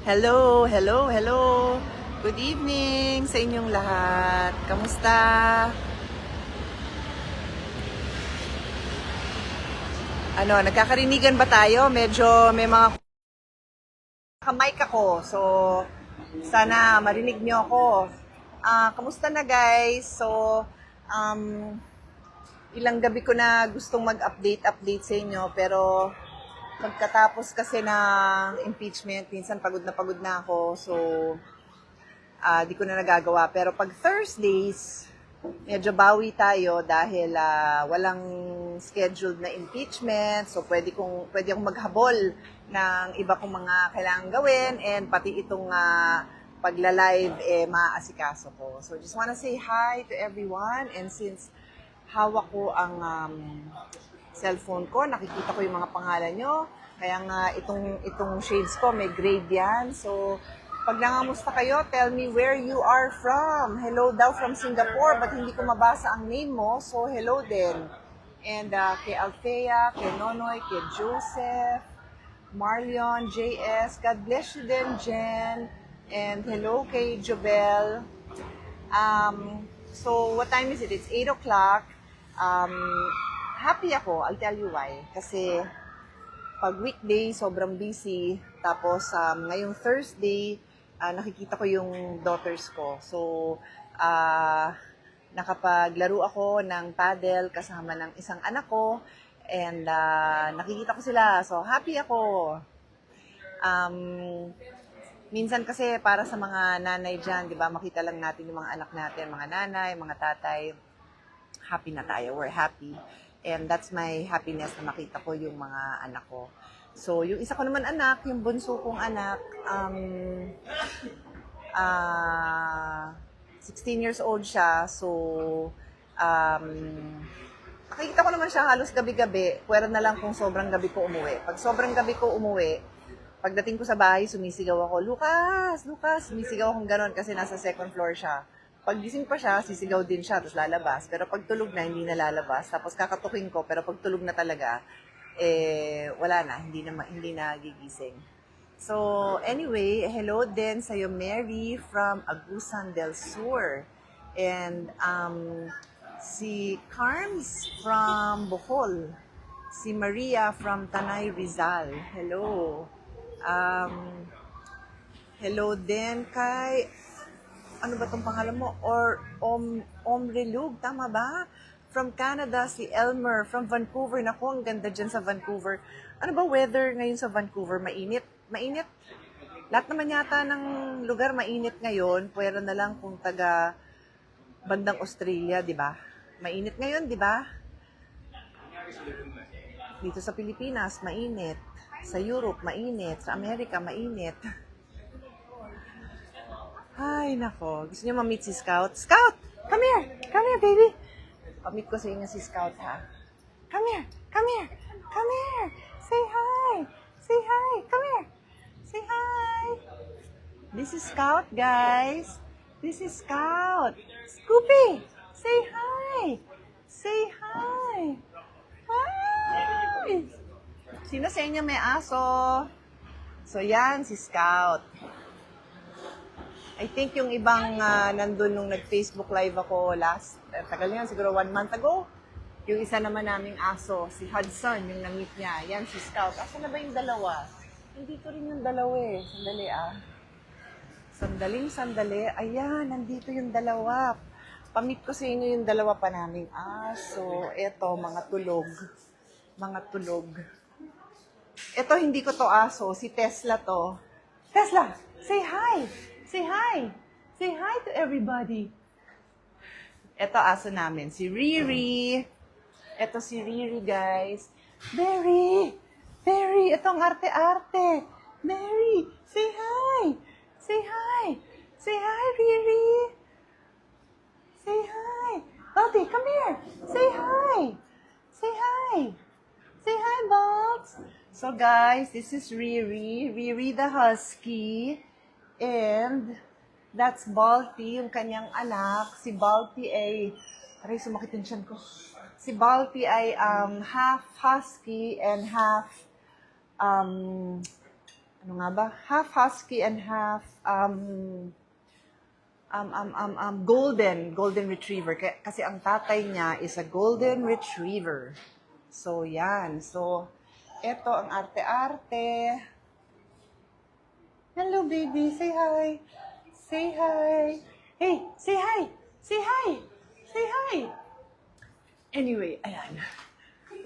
Hello, hello, hello. Good evening sa inyong lahat. Kamusta? Nagkakarinigan ba tayo? Medyo may mga mic ako. So, sana marinig niyo ako. Kamusta na guys? So, um, ilang gabi ko na gustong mag-update sa inyo pero pagkatapos kasi ng impeachment, minsan pagod na ako. So, di ko na nagagawa. Pero pag Thursdays, medyo bawi tayo dahil walang scheduled na impeachment. So, pwede akong maghabol ng iba kong mga kailangan gawin and pati itong pagla-live maaasikaso ko. So, just wanna say hi to everyone and since hawak ko ang cellphone ko, nakikita ko yung mga pangalan nyo. Kaya nga itong shades ko may grade yan. So, pag nangamusta kayo, tell me where you are from. Hello daw from Singapore, but hindi ko mabasa ang name mo, so hello din. And kay Althea, kay Nonoy, kay Joseph, Marlion, JS, God bless you din, Jen. And hello kay Jobel. So, what time is it? It's 8 o'clock. Happy ako, I'll tell you why. Kasi, pag weekday, sobrang busy. Tapos, ngayong Thursday, nakikita ko yung daughters ko. So, nakapaglaro ako ng paddle kasama ng isang anak ko. And, nakikita ko sila. So, happy ako. Minsan kasi para sa mga nanay dyan, di ba, makita lang natin yung mga anak natin, mga nanay, mga tatay, happy na tayo, we're happy. And that's my happiness na makita ko yung mga anak ko. So, yung isa ko naman anak, yung bunso kong anak, 16 years old siya. So, nakikita ko naman siya halos gabi-gabi. Pwera na lang kung sobrang gabi ko umuwi. Pag sobrang gabi ko umuwi, pagdating ko sa bahay, sumisigaw ako, Lucas, Lucas, sumisigaw akong ganon kasi nasa second floor siya. Pag gising pa siya, sisigaw din siya, tapos lalabas. Pero pag tulog na, hindi na lalabas. Tapos kakatukin ko, pero pag tulog na talaga, wala na, hindi na gigising. So, anyway, hello din sa'yo, Mary from Agusan del Sur. And si Carms from Bohol. Si Maria from Tanay Rizal. Hello. Hello din kay ano ba tong pangalan mo? Omrelug, tama ba? From Canada, si Elmer. From Vancouver. Naku, ang ganda dyan sa Vancouver. Ano ba weather ngayon sa Vancouver? Mainit? Mainit? Lahat naman yata ng lugar mainit ngayon. Pwera na lang kung taga bandang Australia, di ba? Mainit ngayon, di ba? Dito sa Pilipinas, mainit. Sa Europe, mainit. Sa Amerika, mainit. Ay, nako. Gusto niyo ma-meet si Scout? Scout! Come here! Come here, baby! Pa-meet ko sa inyo si Scout, ha? Come here! Come here! Come here! Say hi! Say hi! Come here! Say hi! This is Scout, guys. This is Scout. Scoopy! Say hi! Say hi! Hi! Sino sa inyo may aso? So, yan, si Scout. I think yung ibang nandun nung nag-Facebook live ako tagal yan, siguro 1 month ago. Yung isa naman naming aso, si Hudson, yung na-meet niya. Yan, si Scout. Asa na ba yung dalawa? Nandito rin yung dalawa eh. Sandali. Ayan, nandito yung dalawa. Pa-meet ko sa inyo yung dalawa pa naming aso. Eto, mga tulog. Eto, hindi ko to aso. Si Tesla to. Tesla, say hi! Say hi! Say hi to everybody! Ito aso namin, si Riri. Ito si Riri, guys. Berry! Ito ang arte-arte. Berry, say hi! Say hi! Say hi, Riri! Say hi! Balti, come here! Say hi! Say hi! Say hi, Balts! So guys, this is Riri. Riri the Husky. And that's Balti, yung kanyang anak. Si Balti ay, aray, sumakit yung tiyan ko. Si Balti ay half husky and half ano nga ba? Half husky and half golden retriever. Kasi ang tatay niya is a golden retriever. So, yan. So, eto ang arte-arte. Hello, baby. Say hi. Say hi. Hey, say hi. Say hi. Say hi. Anyway, ayan.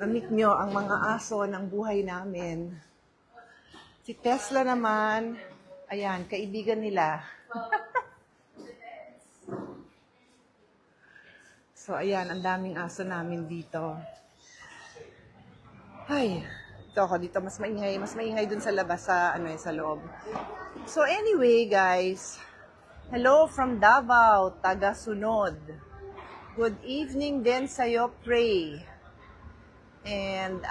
Namit nyo ang mga aso ng buhay namin. Si Tesla naman, ayan, kaibigan nila. So, ayan, ang daming aso namin dito. Ay, ito ako dito, mas maingay dun sa labas, sa loob. So, anyway, guys, hello from Davao, taga-sunod. Good evening din sa'yo, Pray. And,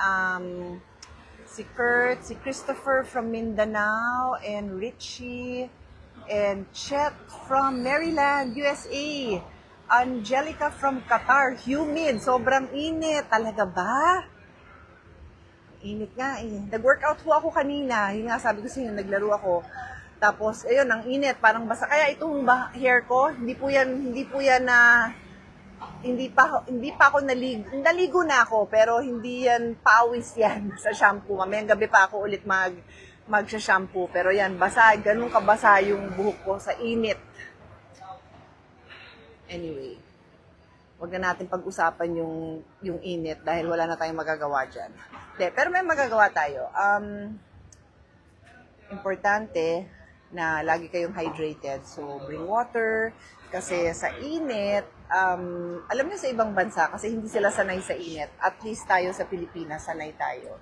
si Kurt, si Christopher from Mindanao, and Richie, and Chet from Maryland, USA. Angelica from Qatar, humid, sobrang init. Talaga ba? Init nga eh. Nag-workout ho ako kanina. Yun nga, sabi ko sa inyo, naglaro ako. Tapos, ayun, ang init, parang basa. Kaya itong hair ko, hindi po yan na, hindi pa ako naligo na ako, pero hindi yan pawis yan sa shampoo. Mamayang gabi pa ako ulit magsha-shampoo. Pero yan, basa, ganun kabasa yung buhok ko sa init. Anyway, wag na natin pag-usapan yung init dahil wala na tayong magagawa dyan. Pero may magagawa tayo. Importante na lagi kayong hydrated. So, bring water. Kasi sa init, alam niyo sa ibang bansa, kasi hindi sila sanay sa init. At least tayo sa Pilipinas, sanay tayo.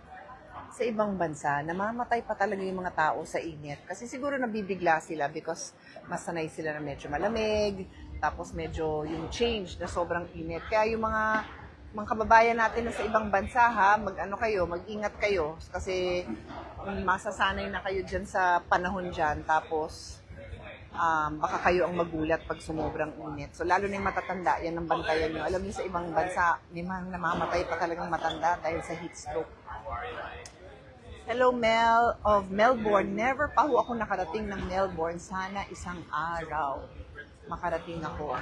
Sa ibang bansa, namamatay pa talaga yung mga tao sa init. Kasi siguro nabibigla sila because mas sanay sila na medyo malamig, tapos medyo yung change na sobrang init. Kaya yung mga kababayan natin na sa ibang bansa, mag-ingat kayo. Kasi masasanay na kayo dyan sa panahon dyan. Tapos, baka kayo ang magulat pag sumobrang init. So, lalo na yung matatanda, yan ang bantayan nyo. Alam niyo sa ibang bansa, may mga namamatay pa talagang matanda dahil sa heat stroke. Hello, Mel of Melbourne. Never pa ho ako nakarating ng Melbourne. Sana isang araw makarating ako.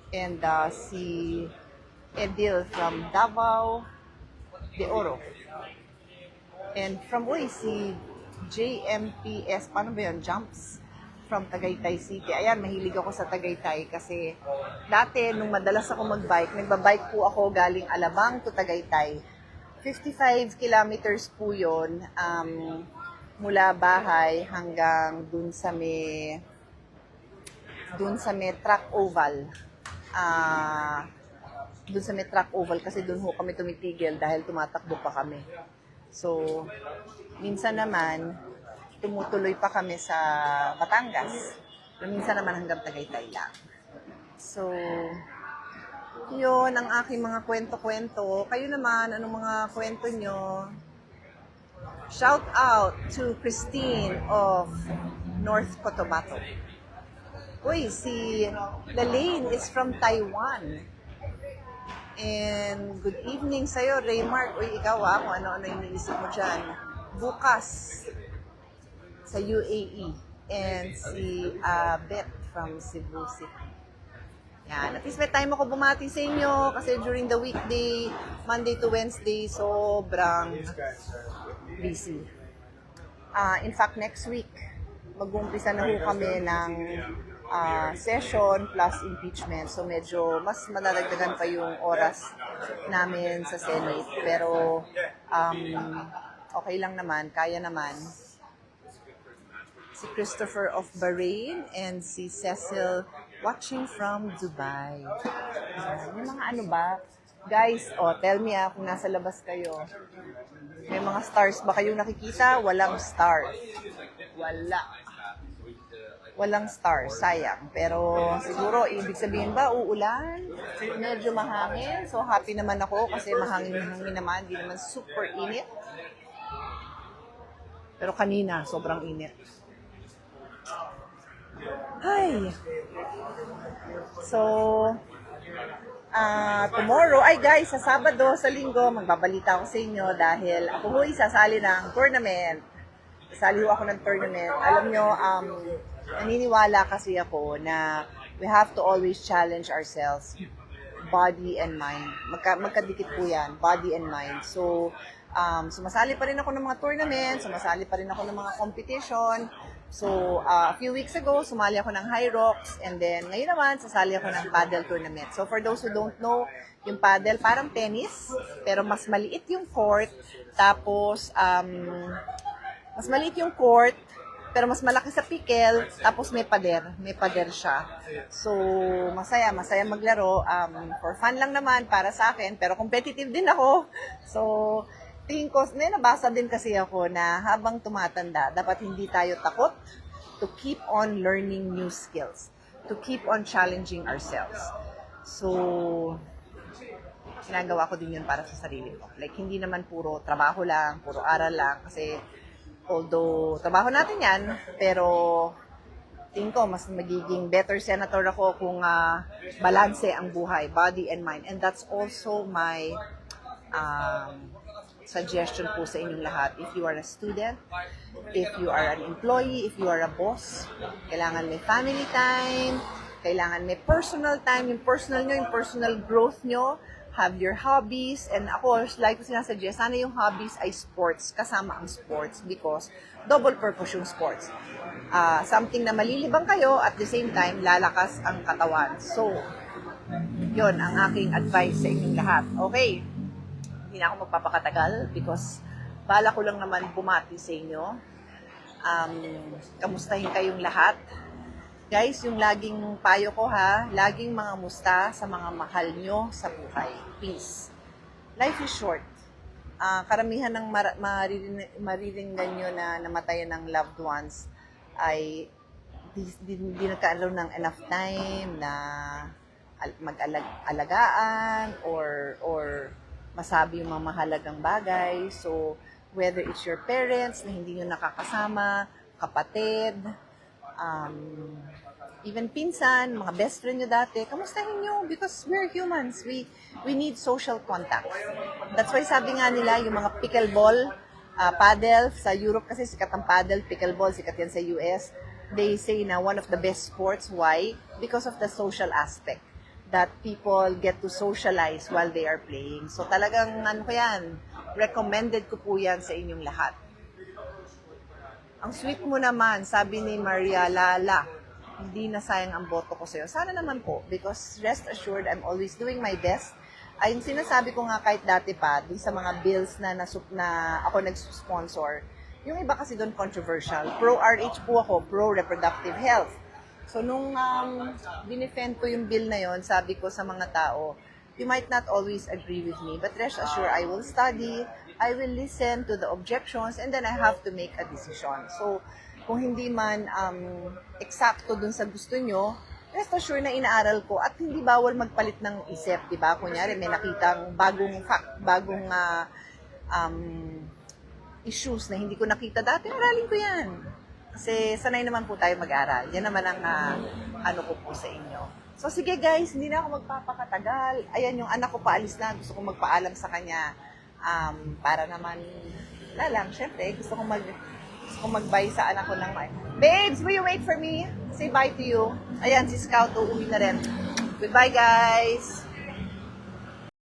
And si Edil from Davao de Oro. And from si JMPS, paano ba yun? Jumps from Tagaytay City. Ayan, mahilig ako sa Tagaytay kasi dati, nung madalas ako magbike, nagbabike po ako galing Alabang to Tagaytay. 55 kilometers po yun, mula bahay hanggang dun sa may track oval. Dun sa may track oval kasi dun ho kami tumitigil dahil tumatakbo pa kami. So, minsan naman, tumutuloy pa kami sa Batangas. Minsan naman hanggang Tagaytay lang. So, yun ang aking mga kwento-kwento. Kayo naman, anong mga kwento nyo? Shout out to Christine of North Cotabato. Uy, si Lalaine is from Taiwan. And good evening sa'yo, Raymark. Uy, ikaw kung ano-ano yung iniisip mo dyan. Bukas sa UAE. And si Beth from Cebu City. Yan. At least may time ako bumati sa inyo kasi during the weekday, Monday to Wednesday, sobrang busy. In fact, next week, mag-uumpisa na ho kami ng session plus impeachment. So medyo mas madadagdagan pa yung oras namin sa Senate. Pero okay lang naman, kaya naman. Si Christopher of Bahrain and si Cecil watching from Dubai. May mga ano ba? Guys, tell me kung nasa labas kayo. May mga stars ba kayong nakikita? Walang star. Walang star, sayang. Pero siguro, ibig sabihin ba, uulan? Medyo mahangin. So, happy naman ako kasi mahangin-hangin naman. Hindi naman super init. Pero kanina, sobrang init. Hi! So, tomorrow, guys, sa Sabado, sa Linggo, magbabalita ako sa inyo dahil ako ho'y sasali ng tournament. Sali ako ng tournament. Alam nyo, naniniwala kasi ako na we have to always challenge ourselves, body and mind. Magkadikit po yan, body and mind. So, sumasali pa rin ako ng mga tournament, sumasali pa rin ako ng mga competition. So, a few weeks ago, sumali ako ng High Rocks, and then ngayon naman, sasali ako ng paddle tournament. So, for those who don't know, yung paddle, parang tennis, pero mas maliit yung court, tapos, mas maliit yung court, pero mas malaki sa pikel, tapos may pader siya. So, masaya maglaro. For fun lang naman para sa akin, pero competitive din ako. So, tingin ko, may nabasa din kasi ako na habang tumatanda, dapat hindi tayo takot to keep on learning new skills, to keep on challenging ourselves. So, ginagawa ko din yun para sa sarili ko. Like, hindi naman puro trabaho lang, puro aral lang, kasi although trabaho natin yan, pero tingin ko mas magiging better senator ako kung balanse ang buhay, body and mind. And that's also my suggestion po sa inyong lahat. If you are a student, if you are an employee, if you are a boss, kailangan may family time, kailangan may personal time, yung personal nyo, yung personal growth nyo, have your hobbies, and ako, like ko sinasuggest, sana yung hobbies ay sports, kasama ang sports, because double purpose yung sports. Something na malilibang kayo, at the same time, lalakas ang katawan. So, yon ang aking advice sa inyong lahat. Okay, hindi na ako magpapakatagal, because bala ko lang naman bumati sa inyo. Kamustahin kayong lahat. Guys, yung laging payo ko laging mga musta sa mga mahal nyo sa buhay. Please. Life is short. Karamihan ng mariringgan nyo na namatayan ng loved ones ay di nagkaroon ng enough time na mag-alagaan or masabi yung mga mahalagang bagay. So, whether it's your parents na hindi nyo nakakasama, kapatid, even pinsan, mga best friend nyo dati, kamustahin nyo because we're humans. We need social contact. That's why sabi nga nila, yung mga pickleball, paddle, sa Europe kasi sikat ang paddle, pickleball, sikat yan sa US. They say na one of the best sports. Why? Because of the social aspect. That people get to socialize while they are playing. So talagang, recommended ko po yan sa inyong lahat. Ang sweet mo naman, sabi ni Maria Lala, hindi na sayang ang boto ko sa'yo. Sana naman po, because rest assured, I'm always doing my best. Ay, yung sinasabi ko nga kahit dati pa, dun sa mga bills na ako nag-sponsor, yung iba kasi doon controversial. Pro-RH po ako, pro-reproductive health. So, nung dinefend ko yung bill na yon, sabi ko sa mga tao, you might not always agree with me, but rest assured, I will study, I will listen to the objections, and then I have to make a decision. So, kung hindi man eksakto dun sa gusto nyo, rest assured na inaaral ko at hindi bawal magpalit ng isip, di ba? Kunyari, may nakitang bagong issues na hindi ko nakita dati, aralin ko yan. Kasi sanay naman po tayo mag-aral. Yan naman ang ano ko po sa inyo. So, sige guys, hindi na ako magpapakatagal. Ayan, yung anak ko paalis na. Gusto kong magpaalam sa kanya. Para naman, syempre, gusto kong mag-bye sa anak ko ng Babes, will you wait for me? Say bye to you. Ayan, si Scout, uuwi na rin. Goodbye, guys!